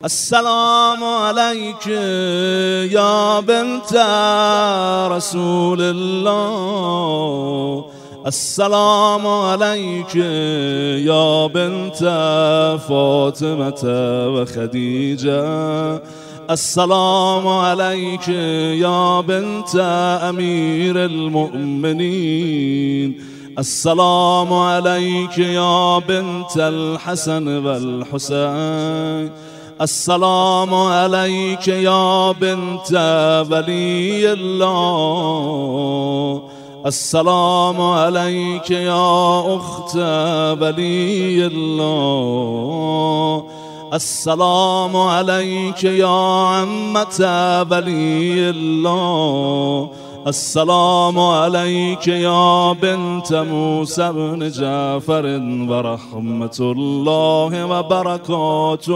السلام عليك يا بنت رسول الله، السلام عليك يا بنت فاطمة وخديجة، السلام عليك يا بنت أمير المؤمنين، السلام عليك يا بنت الحسن والحسين، السلام عليك يا بنت ولي الله، السلام عليك يا أخت ولي الله، السلام عليك يا عمة ولي الله، السلام عليك يا بنت موسى بن جعفر ورحمة الله وبركاته.